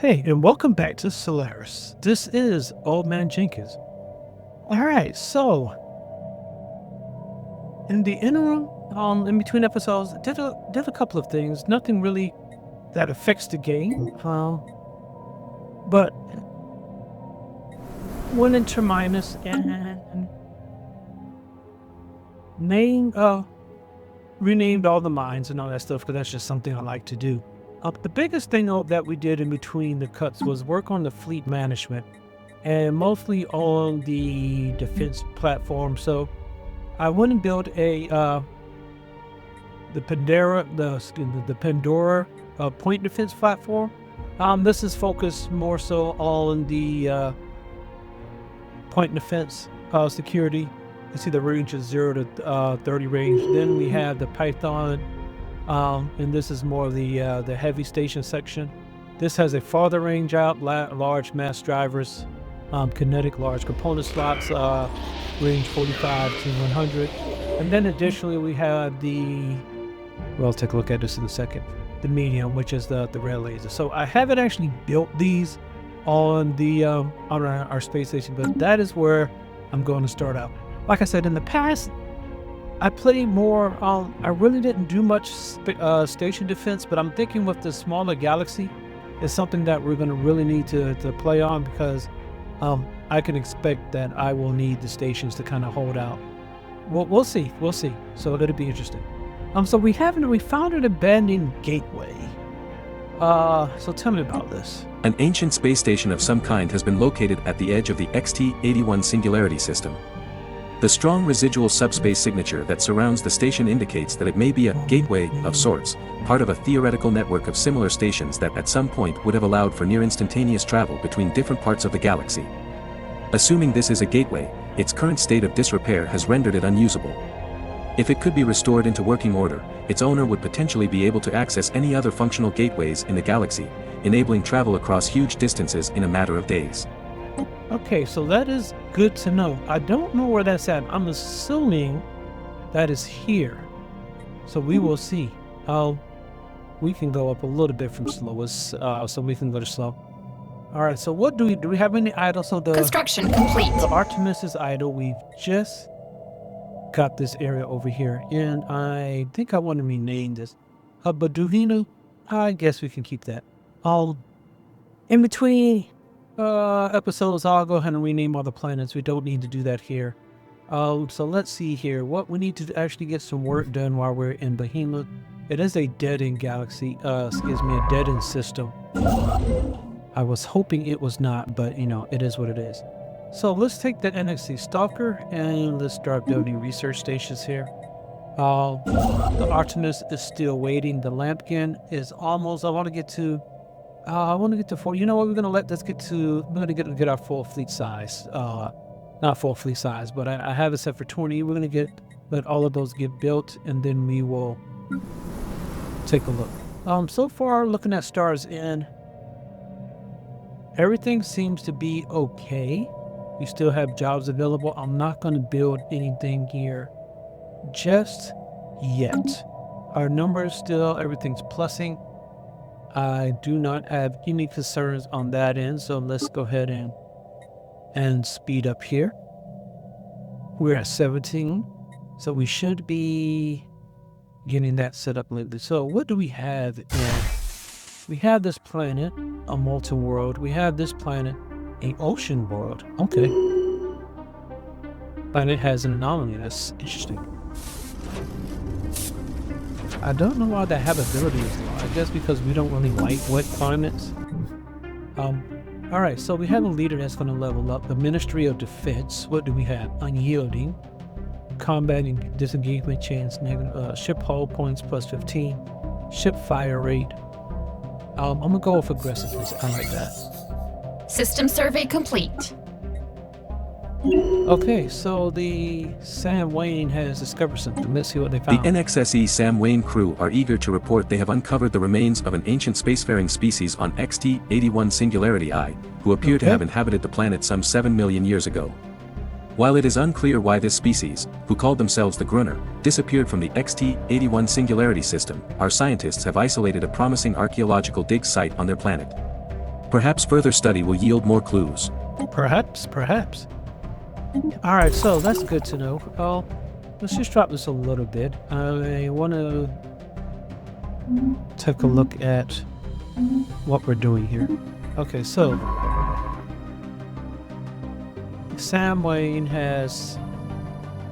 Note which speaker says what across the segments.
Speaker 1: Hey, and welcome back to Stellaris. This is Old Man Jenkins. Alright, so in the interim, in between episodes, did a couple of things. Nothing really that affects the game. But went into Minus and renamed all the mines and all that stuff because that's just something I like to do. The biggest thing that we did in between the cuts was work on the fleet management and mostly on the defense platform. So I went and built the Pandora point defense platform. This is focused more so on the point defense security. You see the range is 0 to 30 range. Then we have the Python. And this is more of the heavy station section. This has a farther range out, large mass drivers, kinetic large component slots, range 45 to 100. And then additionally we have we'll take a look at this in a second, the medium, which is the red laser. So I haven't actually built these on our space station, but that is where I'm going to start out. Like I said, in the past, I played more, I really didn't do much station defense, but I'm thinking with the smaller galaxy is something that we're going to really need to play on because I can expect that I will need the stations to kind of hold out. We'll see. So it'll be interesting. So we found an abandoned gateway. So tell me about this.
Speaker 2: An ancient space station of some kind has been located at the edge of the XT-81 Singularity system. The strong residual subspace signature that surrounds the station indicates that it may be a gateway of sorts, part of a theoretical network of similar stations that at some point would have allowed for near-instantaneous travel between different parts of the galaxy. Assuming this is a gateway, its current state of disrepair has rendered it unusable. If it could be restored into working order, its owner would potentially be able to access any other functional gateways in the galaxy, enabling travel across huge distances in a matter of days.
Speaker 1: Okay, so that is good to know. I don't know where that's at. I'm assuming that is here. So we will see. We can go up a little bit from slowest, so we can go to slow. All right, so what do we have any idle? So the
Speaker 3: construction complete.
Speaker 1: The Artemis is idle. We've just got this area over here, and I think I want to rename this. Baduhino, I guess we can keep that. In between episodes, I'll go ahead and rename all the planets. We don't need to do that here. So let's see here. What we need to actually get some work done while we're in Behemoth. It is a dead-end galaxy. A dead-end system. I was hoping it was not, but it is what it is. So let's take the NXC Stalker and let's start building research stations here. The Artemis is still waiting. The Lampkin is almost. I want to get to 4. You know what? We're gonna get our full fleet size. Not full fleet size, but I have it set for 20. We're gonna let all of those get built, and then we will take a look. So far, looking at stars in, everything seems to be okay. We still have jobs available. I'm not gonna build anything here just yet. Our numbers still, everything's plussing. I do not have any concerns on that end, so let's go ahead and speed up here. We're at 17, so we should be getting that set up lately. So what do we have? We have this planet, a molten world. We have this planet, an ocean world. Okay. Planet has an anomaly. That's interesting. I don't know why the habitability is low. I guess because we don't really like wet climates. All right, so we have a leader that's going to level up. The Ministry of Defense. What do we have? Unyielding. Combating disengagement chance. Ship hull points plus 15. Ship fire rate. I'm going to go with aggressiveness. I like that.
Speaker 3: System survey complete.
Speaker 1: Okay, so the Sam Wayne has discovered something. Let's see what they found.
Speaker 2: The NXSE Sam Wayne crew are eager to report they have uncovered the remains of an ancient spacefaring species on XT-81 Singularity I, who appear to have inhabited the planet some 7 million years ago. While it is unclear why this species, who called themselves the Grunner, disappeared from the XT-81 Singularity system, our scientists have isolated a promising archaeological dig site on their planet. Perhaps further study will yield more clues.
Speaker 1: Perhaps. Alright, so that's good to know. Let's just drop this a little bit. I want to take a look at what we're doing here. Okay, so Sam Wayne has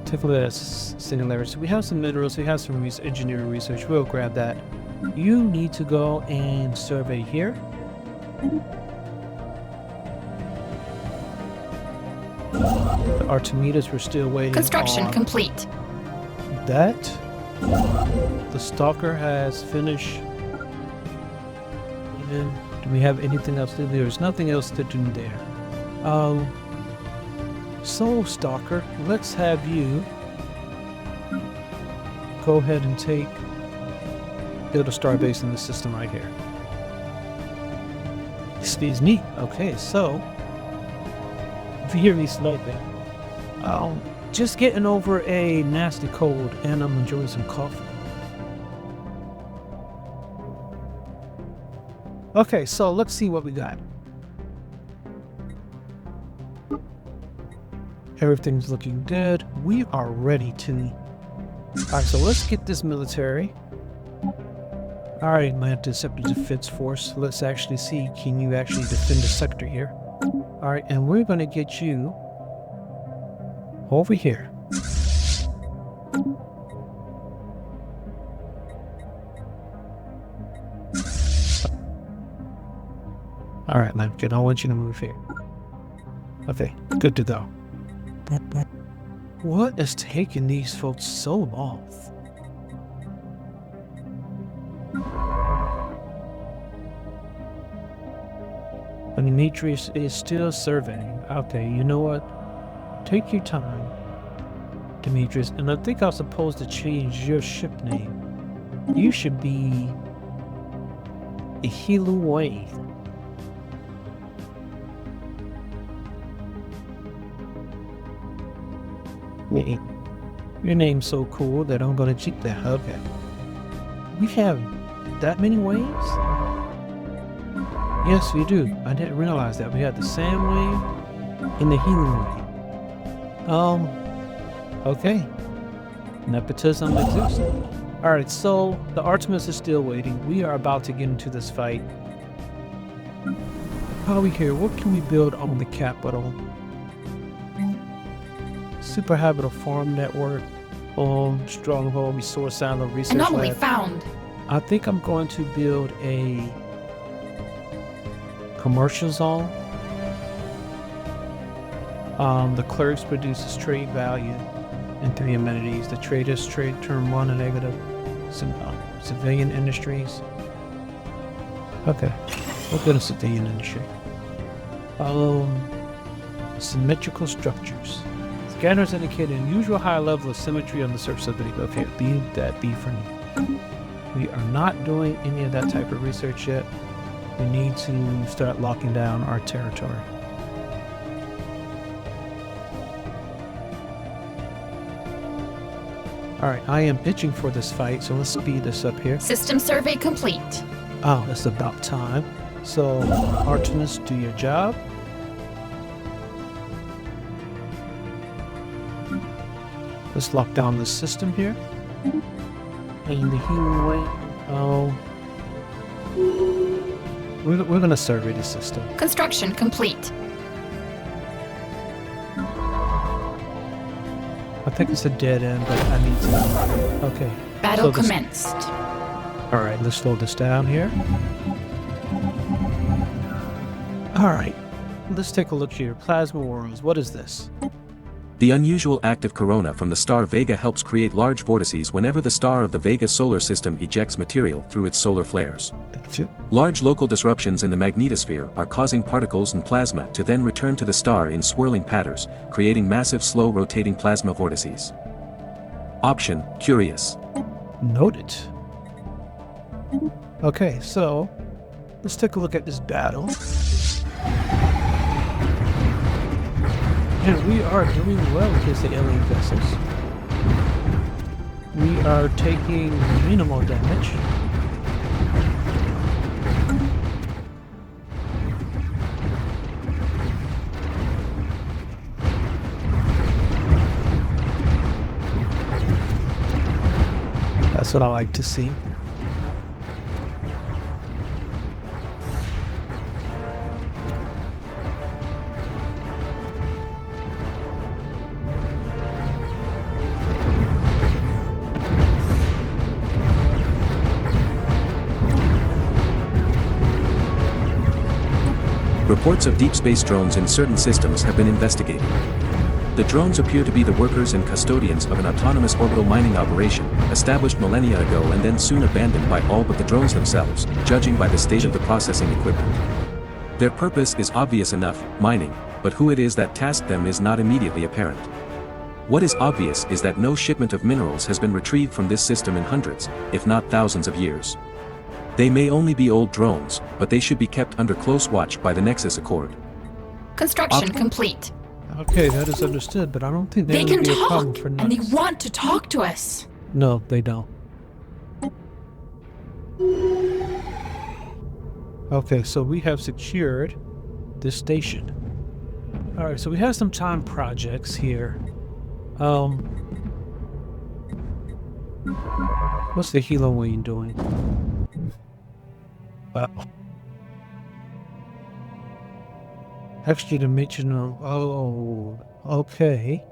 Speaker 1: take a look at Stellaris. We have some minerals, we have some engineering research. We'll grab that. You need to go and survey here. The Artemidas, we're still waiting.
Speaker 3: Construction complete.
Speaker 1: That. The Stalker has finished. And do we have anything else to do? There's nothing else to do there. So Stalker, let's have you go ahead and build a star base in the system right here. Excuse me. Okay, so if you hear me slightly, just getting over a nasty cold and I'm enjoying some coffee. Okay, so let's see what we got. Everything's looking good. We are ready to... Alright, so let's get this military. Alright, Atlantis Separate Defense Force. Let's actually see, can you actually defend the sector here? Alright, and we're going to get you over here. Alright, Lampkin, I want you to move here. Okay, good to go. What is taking these folks so long? Demetrius is still surveying. Okay, you know what? Take your time, Demetrius. And I think I'm supposed to change your ship name. You should be E003. Your name's so cool that I'm gonna cheat that. Okay. We have that many ways? Yes, we do. I didn't realize that. We had the Sam wave and the healing wave. Okay. Nepotism exists. Alright, so the Artemis is still waiting. We are about to get into this fight. How are we here? What can we build on the capital? Super habitable farm network, stronghold, resource island, research
Speaker 3: Anomaly
Speaker 1: lab.
Speaker 3: found.
Speaker 1: I think I'm going to build a commercial zone. The clerks produces trade value and 3 amenities. The traders trade turn 1 and negative. Civilian industries. Okay, we'll go to civilian industry. Symmetrical structures. Scanners indicate an unusual high level of symmetry on the surface of the video. Okay, leave that be for me. We are not doing any of that type of research yet. We need to start locking down our territory. Alright, I am itching for this fight, so let's speed this up here.
Speaker 3: System survey complete.
Speaker 1: Oh, it's about time. So, Artemis, do your job. Let's lock down the system here. And the healing wave. We're going to survey the system.
Speaker 3: Construction complete.
Speaker 1: I think it's a dead end, but I need to... Okay.
Speaker 3: Battle commenced.
Speaker 1: Alright, let's slow this down here. Alright. Let's take a look here. Plasma worlds. What is this?
Speaker 2: The unusual active corona from the star Vega helps create large vortices whenever the star of the Vega solar system ejects material through its solar flares. Large local disruptions in the magnetosphere are causing particles and plasma to then return to the star in swirling patterns, creating massive slow rotating plasma vortices. Option: curious.
Speaker 1: Noted. Okay, so let's take a look at this battle. And we are doing well against the alien vessels. We are taking minimal damage. That's what I like to see.
Speaker 2: Reports of deep space drones in certain systems have been investigated. The drones appear to be the workers and custodians of an autonomous orbital mining operation, established millennia ago and then soon abandoned by all but the drones themselves, judging by the state of the processing equipment. Their purpose is obvious enough, mining, but who it is that tasked them is not immediately apparent. What is obvious is that no shipment of minerals has been retrieved from this system in hundreds, if not thousands of years. They may only be old drones, but they should be kept under close watch by the Nexus Accord.
Speaker 3: Construction complete.
Speaker 1: Okay, that is understood, but I don't think
Speaker 3: They
Speaker 1: that
Speaker 3: can
Speaker 1: would be a problem
Speaker 3: talk,
Speaker 1: for
Speaker 3: and they
Speaker 1: Nux.
Speaker 3: want to talk to us.
Speaker 1: No, they don't. Okay, so we have secured this station. Alright, so we have some time projects here. What's the Halloween doing? Wow. Extra dimensional. Oh, okay.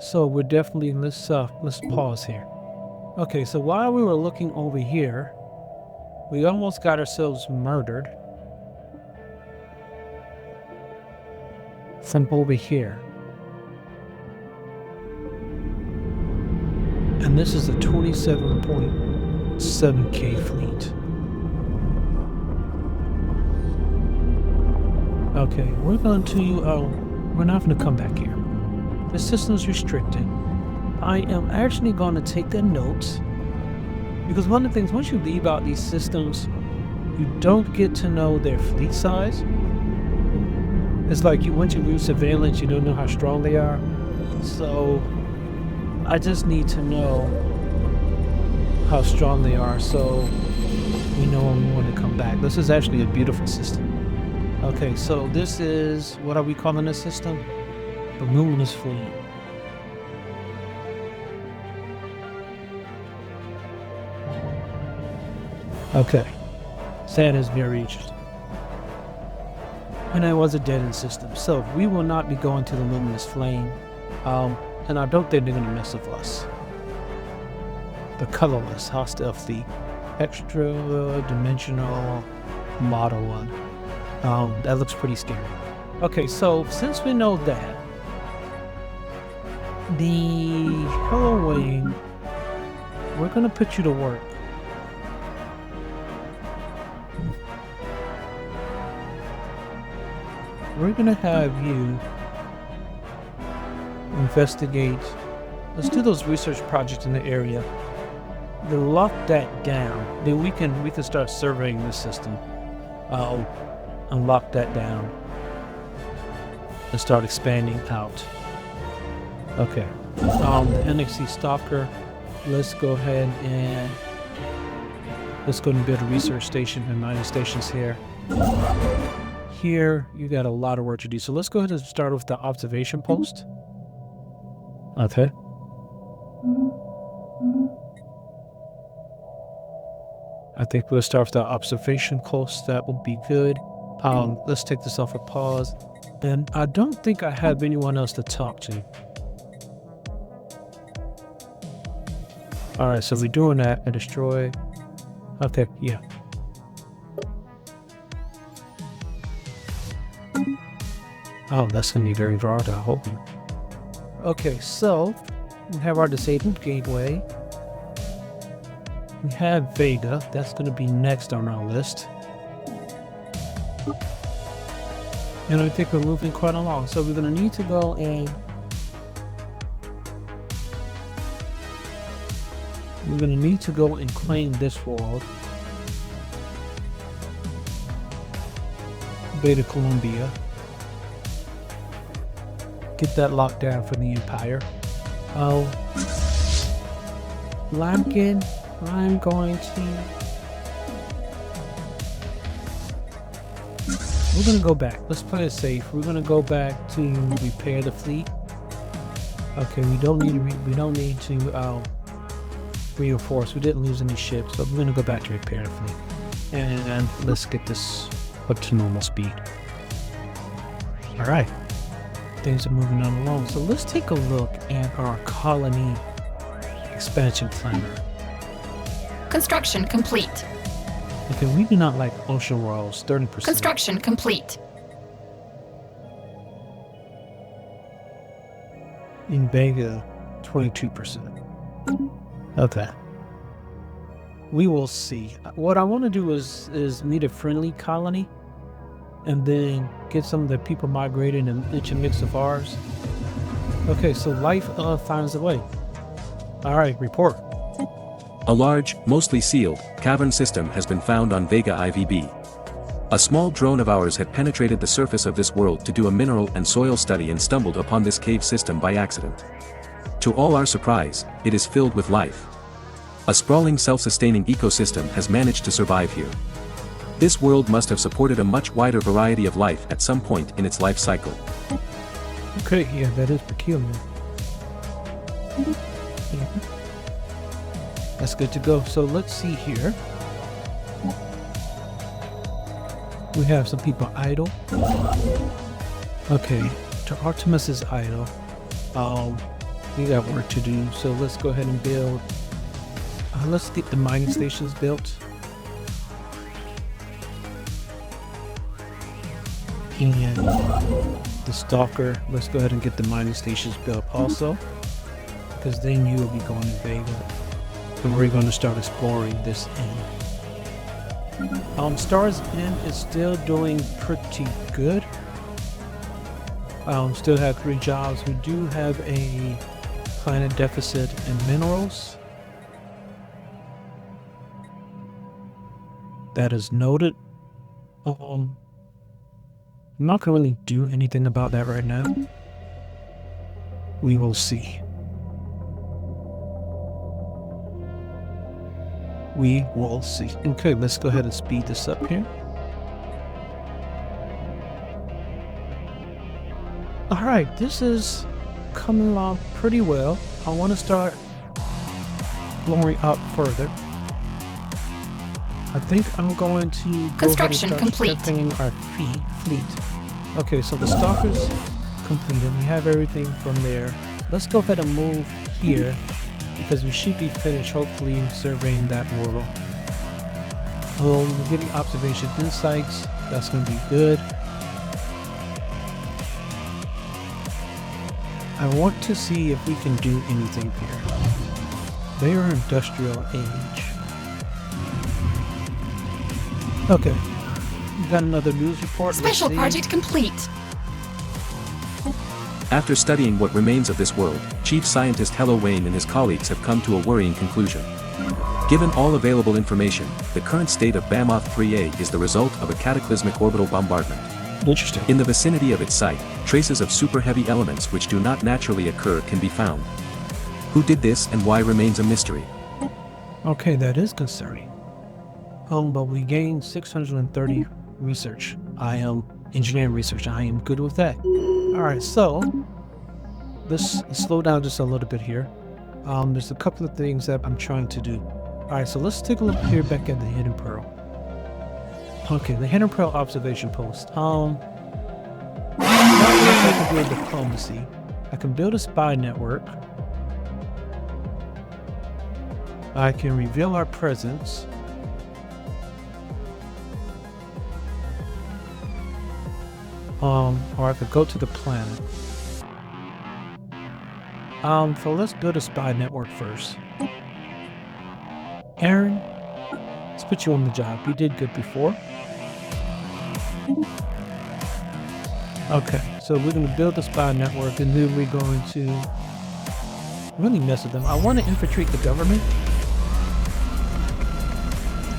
Speaker 1: So we're definitely let's pause here. Okay, so while we were looking over here, we almost got ourselves murdered from over here. And this is a 27.7K fleet. Okay, we're going to, we're not going to come back here. The system's restricted. I am actually going to take the notes, because one of the things, once you leave out these systems, you don't get to know their fleet size. It's like once you lose surveillance, you don't know how strong they are. So I just need to know how strong they are so we know when we want to come back. This is actually a beautiful system. Okay, so this is, what are we calling this system? The Luminous Fleet. Okay, so that is very interesting. And that was a dead-end system, so we will not be going to the Luminous Flame. And I don't think they're going to mess with us. The colorless hostile fleet, extra dimensional model one. That looks pretty scary. Okay, so since we know that, the Halloween, we're gonna put you to work. We're gonna have you investigate. Let's do those research projects in the area. Then lock that down. Then we can start surveying the system. And lock that down and start expanding out. Okay. The NXC Stalker. Let's go ahead and build a research station and mining stations here. Here, you got a lot of work to do. So let's go ahead and start with the observation post. Okay. I think we'll start with the observation post. That would be good. Let's take this off a pause. And I don't think I have anyone else to talk to. Alright, so we're doing that and destroy. Okay, yeah. Oh, that's gonna be very hard, I hope. Okay, so we have our disabled gateway. We have Vega, that's gonna be next on our list. And I think we're moving quite along. So we're going to need to go and claim this world. Beta Columbia. Get that locked down for the Empire. Lampkin, I'm going to... We're gonna go back. Let's play it safe. We're gonna go back to repair the fleet. Okay, we don't need to reinforced. We didn't lose any ships, so we're gonna go back to repair the fleet. And let's get this up to normal speed. Alright. Things are moving on along. So let's take a look at our colony expansion planner.
Speaker 3: Construction complete.
Speaker 1: Okay, we do not like ocean worlds, 30%.
Speaker 3: Construction complete.
Speaker 1: In Vega, 22%. Okay. We will see. What I want to do is meet a friendly colony and then get some of the people migrated and it's a mix of ours. Okay, so life finds a way. All right, report.
Speaker 2: A large, mostly sealed, cavern system has been found on Vega IVB. A small drone of ours had penetrated the surface of this world to do a mineral and soil study and stumbled upon this cave system by accident. To all our surprise, it is filled with life. A sprawling self-sustaining ecosystem has managed to survive here. This world must have supported a much wider variety of life at some point in its life cycle.
Speaker 1: Okay, yeah, that is peculiar. Yeah. That's good to go. So let's see here. We have some people idle. Okay, to Artemis is idle. We got work to do, so let's go ahead and build. Let's get the mining stations built. And the Stalker, let's go ahead and get the mining stations built also, because then you will be going to Vega, and we're going to start exploring this end. Stars End is still doing pretty good. Still have 3 jobs. We do have a planet deficit in minerals. That is noted. I'm not gonna really do anything about that right now. We will see. We will see. Okay, let's go ahead and speed this up here. Alright, this is coming along pretty well. I want to start blowing up further. I think I'm going to go
Speaker 3: Construction
Speaker 1: ahead and start
Speaker 3: complete.
Speaker 1: strengthening our fleet. Okay, so the Stalker's completed. We have everything from there. Let's go ahead and move here, because we should be finished, hopefully, surveying that world. We're getting observation insights. That's going to be good. I want to see if we can do anything here. They are industrial age. Okay. We got another news report.
Speaker 3: Special project complete.
Speaker 2: After studying what remains of this world, Chief Scientist Hello Wayne and his colleagues have come to a worrying conclusion. Given all available information, the current state of Bamoth 3A is the result of a cataclysmic orbital bombardment.
Speaker 1: Interesting.
Speaker 2: In the vicinity of its site, traces of super heavy elements which do not naturally occur can be found. Who did this and why remains a mystery.
Speaker 1: Okay, that is concerning. But we gained 630 research. I am engineering research. I am good with that. Alright, so let's slow down just a little bit here. There's a couple of things that I'm trying to do. Alright, so let's take a look here back at the Hidden Pearl. Okay, the Hidden Pearl observation post. I can build diplomacy. I can build a spy network. I can reveal our presence. Or I could go to the planet. So let's build a spy network first. Aaron, let's put you on the job. You did good before. Okay, so we're going to build the spy network, and then we're going to really mess with them. I want to infiltrate the government.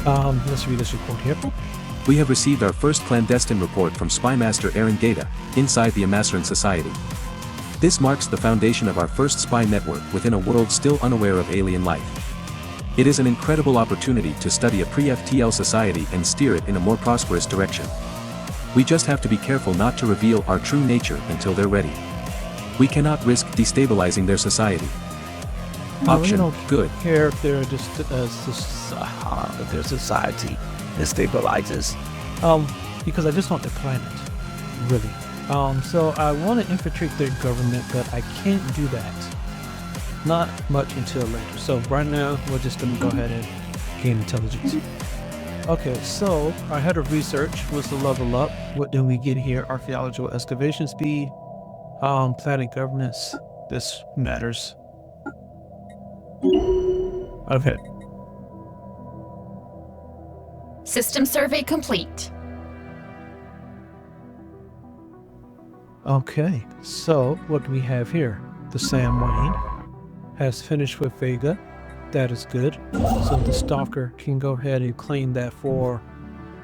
Speaker 1: Let's read this report here.
Speaker 2: We have received our first clandestine report from Spymaster Aaron Gata, inside the Amasaran Society. This marks the foundation of our first spy network within a world still unaware of alien life. It is an incredible opportunity to study a pre-FTL society and steer it in a more prosperous direction. We just have to be careful not to reveal our true nature until they're ready. We cannot risk destabilizing their society. Option, good.
Speaker 1: Care if they're just if their society that stabilizes. Because I just want their planet, really. So I want to infiltrate their government, but I can't do that. Not much until later. So right now, we're just gonna go ahead and gain intelligence. Okay, so our head of research was to level up. What do we get here? Archaeological excavation speed, planet governance. This matters. Okay.
Speaker 3: System survey complete.
Speaker 1: Okay, so what do we have here? The Sam Wayne has finished with Vega. That is good. So the Stalker can go ahead and claim that for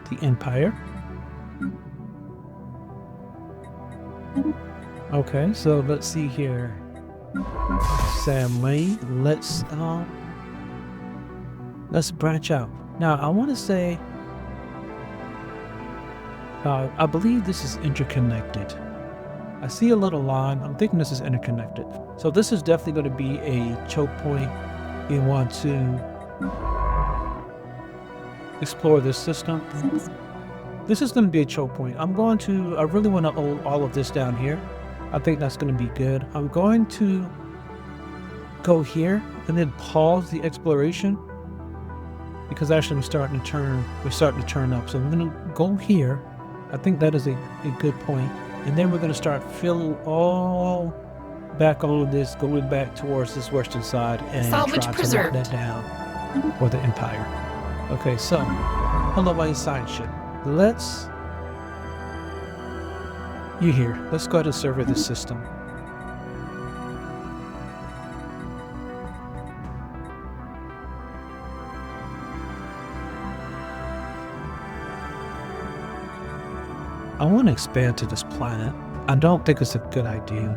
Speaker 1: the Empire. Okay, so let's see here. Sam Wayne, let's branch out. Now I want to say I believe this is interconnected. I see a little line. I'm thinking this is interconnected. So this is definitely going to be a choke point. We want to explore this system. This is going to be a choke point. I really want to hold all of this down here. I think that's going to be good. I'm going to go here and then pause the exploration because actually we're starting to turn up. So I'm going to go here. I think that is a good point. And then we're going to start filling all back on this, going back towards this western side and
Speaker 3: Salvage
Speaker 1: try
Speaker 3: preserved.
Speaker 1: to lock that down for the Empire. Okay, so hello, my science ship. You're here. Let's go ahead and survey this system. I want to expand to this planet. I don't think it's a good idea.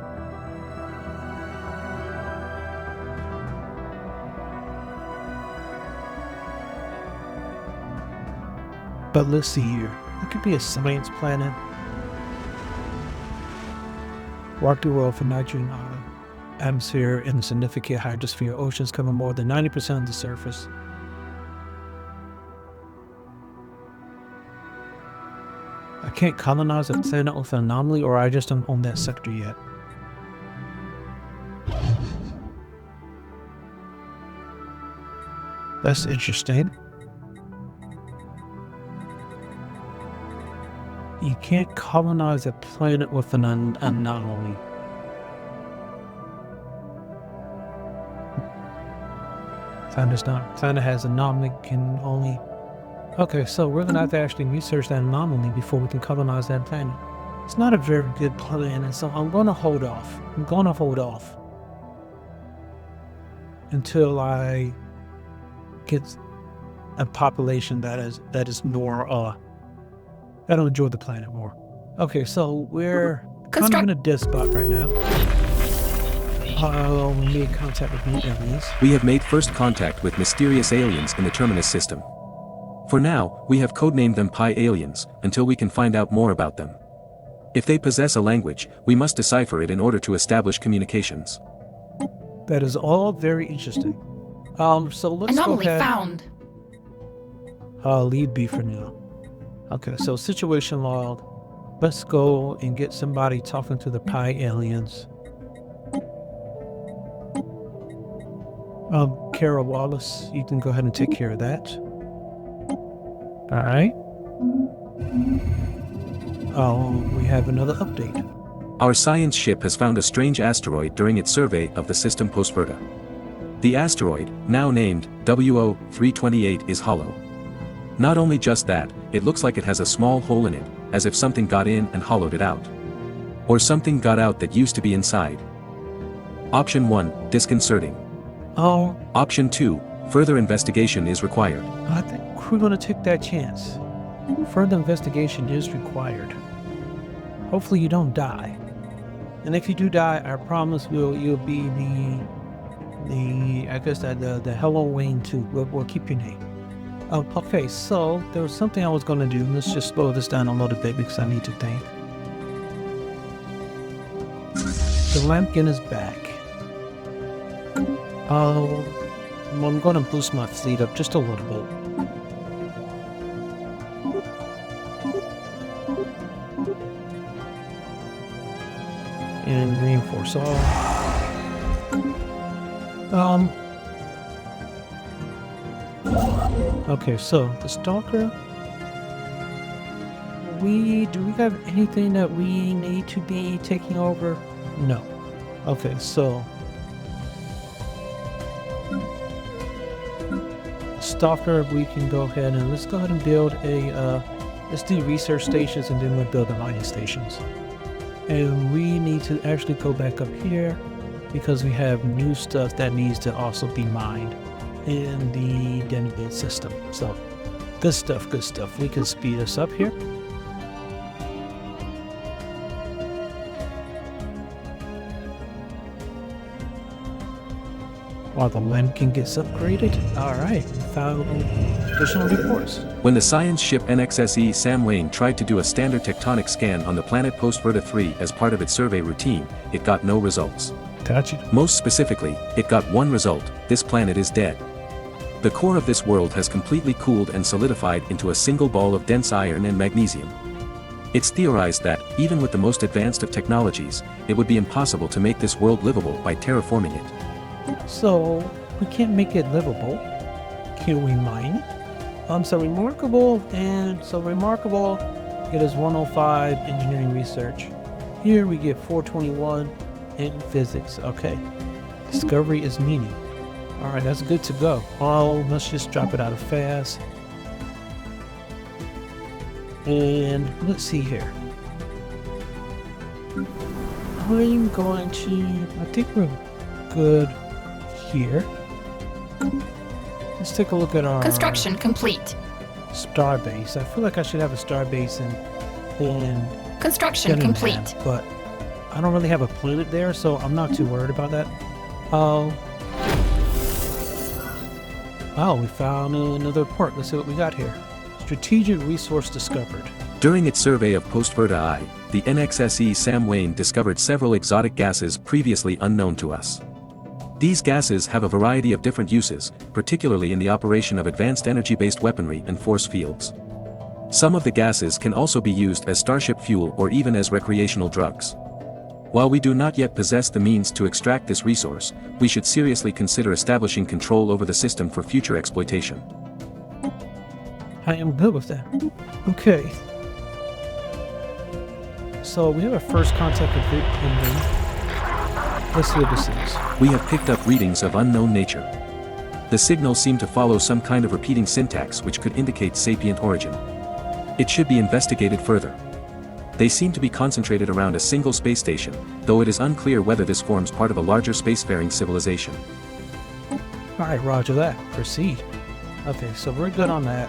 Speaker 1: But let's see here. It could be a science planet. Walk the world for nitrogen atmosphere in the significant hydrosphere. Oceans cover more than 90% of the surface. I can't colonize a planet with an anomaly, or I just don't own that sector yet. That's interesting. You can't colonize a planet with an anomaly. Planet has anomaly can only... Okay, so we're going to have to actually research that anomaly before we can colonize that planet. It's not a very good plan, and so I'm going to hold off. Until I get a population that is more, that'll enjoy the planet more. Okay, so we're kind of in a dead spot right now. We made contact with new aliens.
Speaker 2: We have made first contact with mysterious aliens in the Terminus system. For now, we have codenamed them Pi aliens, until we can find out more about them. If they possess a language, we must decipher it in order to establish communications.
Speaker 1: That is all very interesting. So let's
Speaker 3: Anomaly
Speaker 1: go ahead.
Speaker 3: found.
Speaker 1: Leave B for now. Okay, so situation log. Let's go and get somebody talking to the Pi aliens. Kara Wallace, you can go ahead and take care of that. Alright. We have another update.
Speaker 2: Our science ship has found a strange asteroid during its survey of the system post-verta. The asteroid, now named WO328, is hollow. Not only just that, it looks like it has a small hole in it, as if something got in and hollowed it out. Or something got out that used to be inside. Option 1, disconcerting. Option 2, further investigation is required.
Speaker 1: I think we're going to take that chance. Further investigation is required. Hopefully you don't die. And if you do die, I promise you'll be the Hello Wayne 2. We'll keep your name. Okay, so there was something I was going to do. Let's just slow this down a little bit because I need to think. The Lampkin is back. I'm going to boost my fleet up just a little bit. And reinforce all. Okay, so the Stalker. Do we have anything that we need to be taking over? No. Okay, so Stalker, we can go ahead and let's go ahead and build a let's do research stations and then we'll build the mining stations. And we need to actually go back up here because we have new stuff that needs to also be mined in the Denebit system. So good stuff, good stuff. We can speed us up here. While the Lemkin gets upgraded. Alright, found additional reports.
Speaker 2: When the science ship NXSE Sam Wayne tried to do a standard tectonic scan on the planet post-Verta 3 as part of its survey routine, it got no results.
Speaker 1: Gotcha.
Speaker 2: Most specifically, it got one result: this planet is dead. The core of this world has completely cooled and solidified into a single ball of dense iron and magnesium. It's theorized that, even with the most advanced of technologies, it would be impossible to make this world livable by terraforming it.
Speaker 1: So, we can't make it livable. Can we mine it? So remarkable, it is 105 engineering research. Here we get 421 in physics. Okay. Discovery is meaning. Alright, that's good to go. Let's just drop it out of fast. And let's see here. I'm going to, I think we're good here. Let's take a look at our
Speaker 3: Construction complete.
Speaker 1: starbase. I feel like I should have a starbase in
Speaker 3: Construction complete.
Speaker 1: but I don't really have a planet there, so I'm not too worried about that. Oh, we found another port. Let's see what we got here. Strategic resource discovered.
Speaker 2: During its survey of post-Verta I, the NXSE Sam Wayne discovered several exotic gases previously unknown to us. These gases have a variety of different uses, particularly in the operation of advanced energy-based weaponry and force fields. Some of the gases can also be used as starship fuel or even as recreational drugs. While we do not yet possess the means to extract this resource, we should seriously consider establishing control over the system for future exploitation.
Speaker 1: I am good with that. Okay. So we have our first contact with it, and then let's see what this is.
Speaker 2: We have picked up readings of unknown nature. The signals seem to follow some kind of repeating syntax which could indicate sapient origin. It should be investigated further. They seem to be concentrated around a single space station, though it is unclear whether this forms part of a larger spacefaring civilization.
Speaker 1: Alright, roger that. Proceed. Okay, so we're good on that.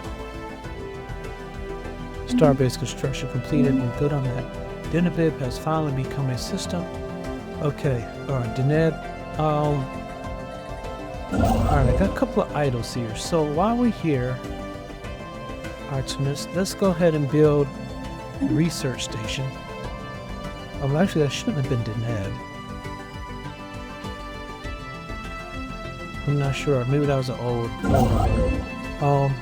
Speaker 1: Starbase construction completed. We're good on that. Denebib has finally become a system. Okay, alright, Deneb. Alright, I got a couple of idols here. So while we're here, Artemis, let's go ahead and build a research station. Actually, that shouldn't have been Deneb. I'm not sure. Maybe that was an old one.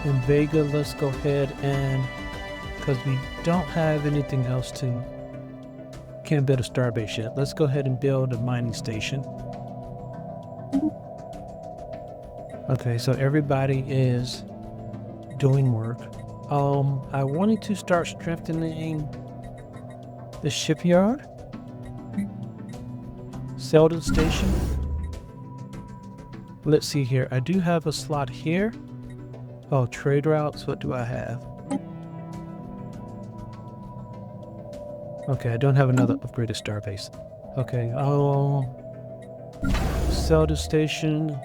Speaker 1: In Vega, let's go ahead and, because we don't have anything else to, can't build a starbase yet. Let's go ahead and build a mining station. Okay, so everybody is doing work. I wanted to start strengthening the shipyard, Selden station. Let's see here. I do have a slot here. Oh, trade routes. What do I have? Okay, I don't have another upgraded starbase. Okay, Selden station.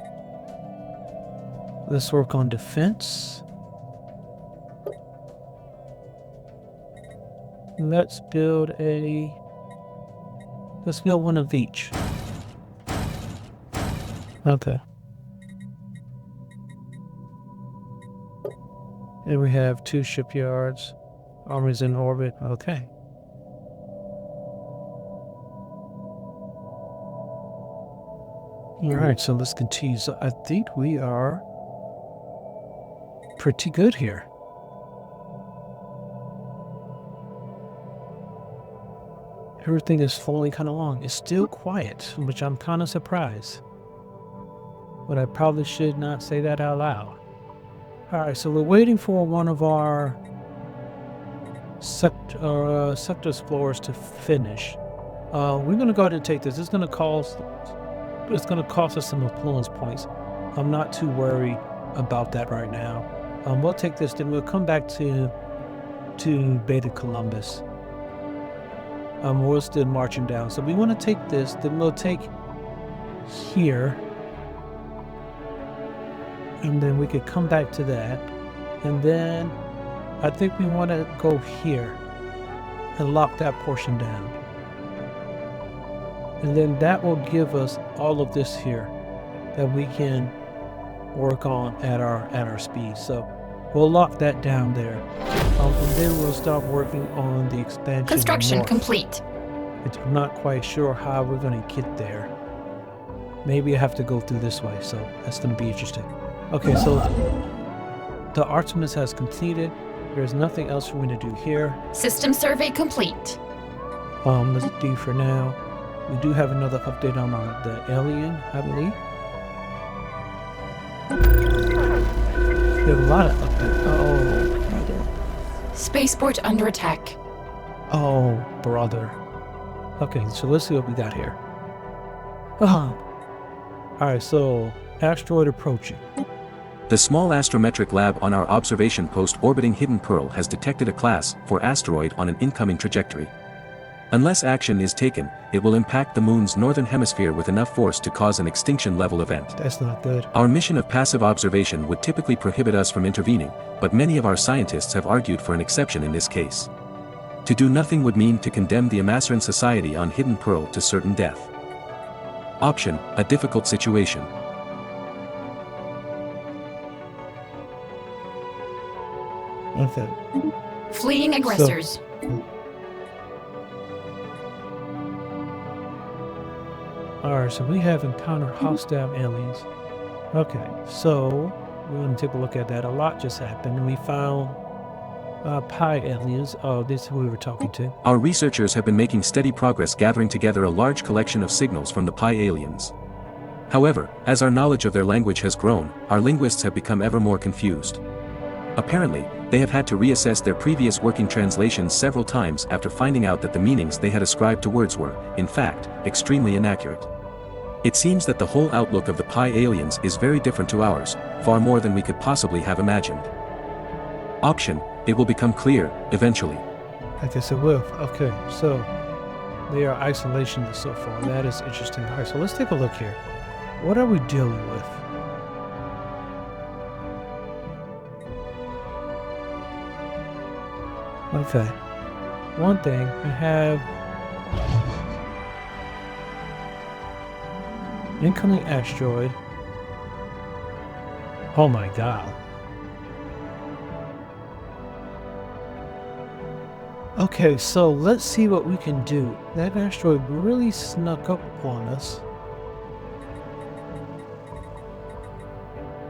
Speaker 1: Let's work on defense. Let's build one of each. Okay. And we have 2 shipyards. Armies in orbit. Okay. All right, so let's continue. So I think we are pretty good here. Everything is flowing kind of along. It's still quiet, which I'm kind of surprised. But I probably should not say that out loud. All right, so we're waiting for one of our sector explorers to finish. We're gonna go ahead and take this. It's gonna cost us some influence points. I'm not too worried about that right now. We'll take this, then we'll come back to Beta Columbus. We're still marching down. So we want to take this, then we'll take here. And then we could come back to that. And then I think we want to go here and lock that portion down. And then that will give us all of this here that we can work on at our speed. So we'll lock that down there. And then we'll start working on the expansion.
Speaker 3: Construction
Speaker 1: north.
Speaker 3: complete.
Speaker 1: I'm not quite sure how we're going to get there. Maybe I have to go through this way, so that's going to be interesting. Okay, so the Artemis has completed. There's nothing else for me to do here.
Speaker 3: System survey complete.
Speaker 1: Let's do for now. We do have another update on the alien, I believe. We have a lot of updates. Oh, brother.
Speaker 3: Spaceport under attack.
Speaker 1: Oh, brother. Okay, so let's see what we got here. Alright, so asteroid approaching.
Speaker 2: The small astrometric lab on our observation post orbiting Hidden Pearl has detected a class 4 asteroid on an incoming trajectory. Unless action is taken, it will impact the moon's northern hemisphere with enough force to cause an extinction-level event.
Speaker 1: That's not good.
Speaker 2: Our mission of passive observation would typically prohibit us from intervening, but many of our scientists have argued for an exception in this case. To do nothing would mean to condemn the Amasaran society on Hidden Pearl to certain death. Option: a difficult situation.
Speaker 1: Okay.
Speaker 3: Fleeing aggressors.
Speaker 1: Alright, so we have encountered hostile aliens. Okay, so we're going to take a look at that. A lot just happened. We found Pi aliens. Oh, this is who we were talking to.
Speaker 2: Our researchers have been making steady progress gathering together a large collection of signals from the Pi aliens. However, as our knowledge of their language has grown, our linguists have become ever more confused. Apparently, they have had to reassess their previous working translations several times after finding out that the meanings they had ascribed to words were, in fact, extremely inaccurate. It seems that the whole outlook of the Pi aliens is very different to ours, far more than we could possibly have imagined. Option: it will become clear, eventually.
Speaker 1: I guess it will. Okay, so they are isolationists so far. That is interesting. Alright, so let's take a look here. What are we dealing with? Okay. One thing, we have incoming asteroid. Oh my god. Okay, so let's see what we can do. That asteroid really snuck up on us.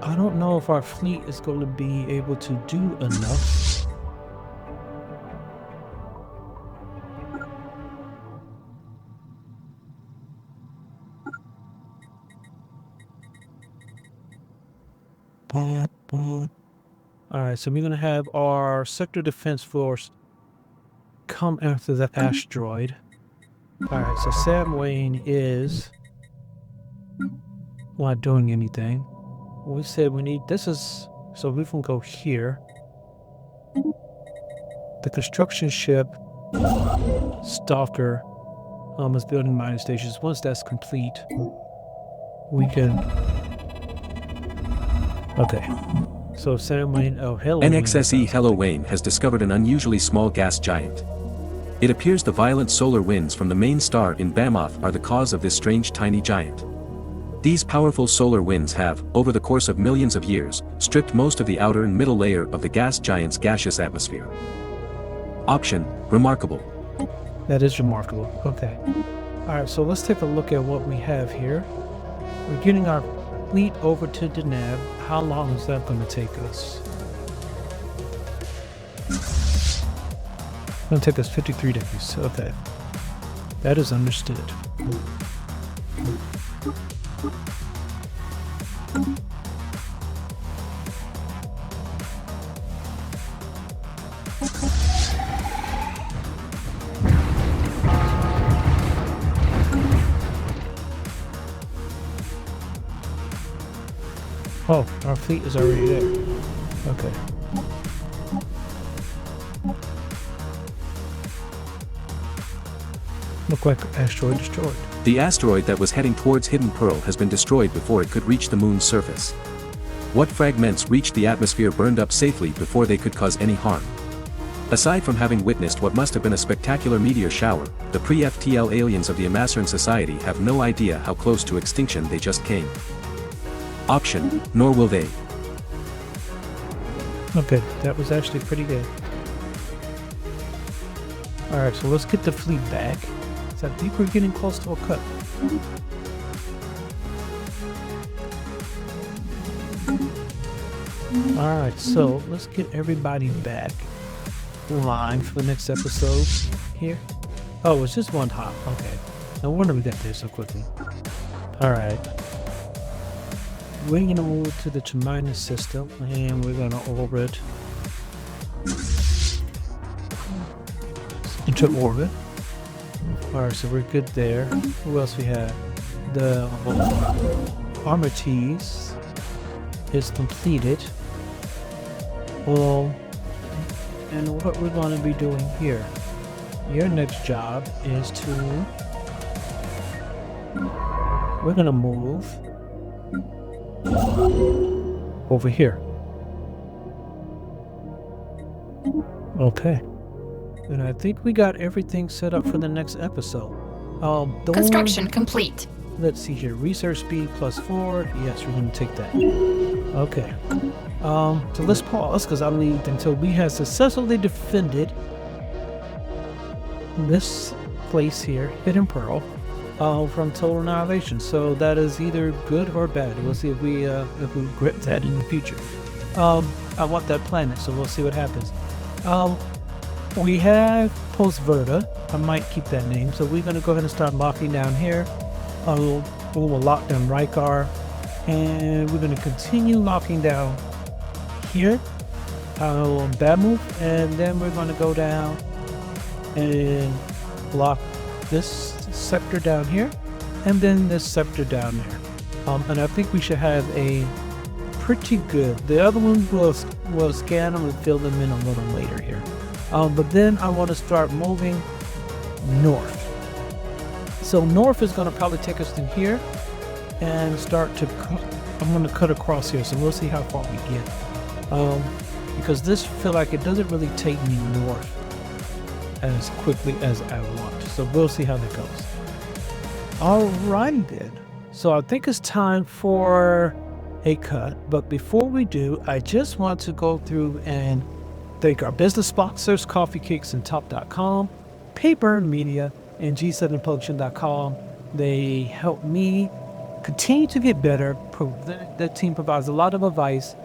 Speaker 1: I don't know if our fleet is going to be able to do enough. Alright, so we're going to have our sector defense force come after the asteroid. Alright, so Sam Wayne is not doing anything. We said we need, this is, so we can go here. The construction ship, Stalker, is building mining stations. Once that's complete, we can, okay. So Sam Wayne, oh, hello.
Speaker 2: NXSE Hello Wayne has discovered an unusually small gas giant. It appears the violent solar winds from the main star in Bamoth are the cause of this strange tiny giant. These powerful solar winds have, over the course of millions of years, stripped most of the outer and middle layer of the gas giant's gaseous atmosphere. Option: remarkable.
Speaker 1: That is remarkable. Okay. Alright, so let's take a look at what we have here. We're getting our fleet over to Deneb. How long is that going to take us? It's going to take us 53 days. Okay. That is understood. Oh, our fleet is already there. Okay. Look like asteroid destroyed.
Speaker 2: The asteroid that was heading towards Hidden Pearl has been destroyed before it could reach the moon's surface. What fragments reached the atmosphere burned up safely before they could cause any harm. Aside from having witnessed what must have been a spectacular meteor shower, the pre-FTL aliens of the Amasran Society have no idea how close to extinction they just came. Option, nor will they.
Speaker 1: Okay, that was actually pretty good. Alright, so let's get the fleet back. So I think we're getting close to a cut. Alright, so let's get everybody back in line for the next episode here. Oh, it's just one hop. Okay. No wonder we got there so quickly. Alright. We're going to move to the Terminus system and we're going to orbit into orbit. Alright, so we're good there. Who else we have? The armor tease is completed. Well, and what we're going to be doing here, your next job is to, we're going to move over here. Okay. And I think we got everything set up for the next episode.
Speaker 3: Construction complete.
Speaker 1: Let's see here. Research speed +4. Yes, we're going to take that. Okay. So let's pause because I'll need until we have successfully defended this place here, Hidden Pearl, from total annihilation. So that is either good or bad. We'll see if we grip that in the future. I want that planet, so we'll see what happens. We have Post Verta. I might keep that name. So we're going to go ahead and start locking down here. We'll lock down Rykar, and we're going to continue locking down here. Bad move, and then we're going to go down and block this sector down here, and then this sector down there. And I think we should have a pretty good. The other one will scan them and fill them in a little later here. But then I want to start moving north. So north is going to probably take us to here and start to cut. I'm going to cut across here, so we'll see how far we get. Because this feel like it doesn't really take me north as quickly as I want. So we'll see how that goes. Alrighty then. So I think it's time for a cut. But before we do, I just want to go through and thank our business sponsors, Coffee Cakes and Top.com, Paper Media, and G7Publishing.com. They help me continue to get better. The team provides a lot of advice,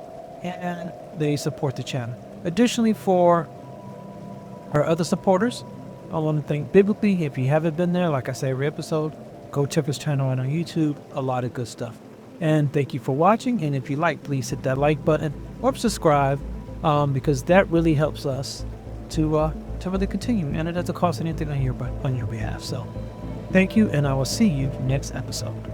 Speaker 1: and they support the channel. Additionally, for our other supporters, I want to thank Biblically. If you haven't been there, like I say every episode, go check his channel out on YouTube. A lot of good stuff. And thank you for watching. And if you like, please hit that like button or subscribe, because that really helps us to really continue. And it doesn't cost anything on your behalf. So thank you, and I will see you next episode.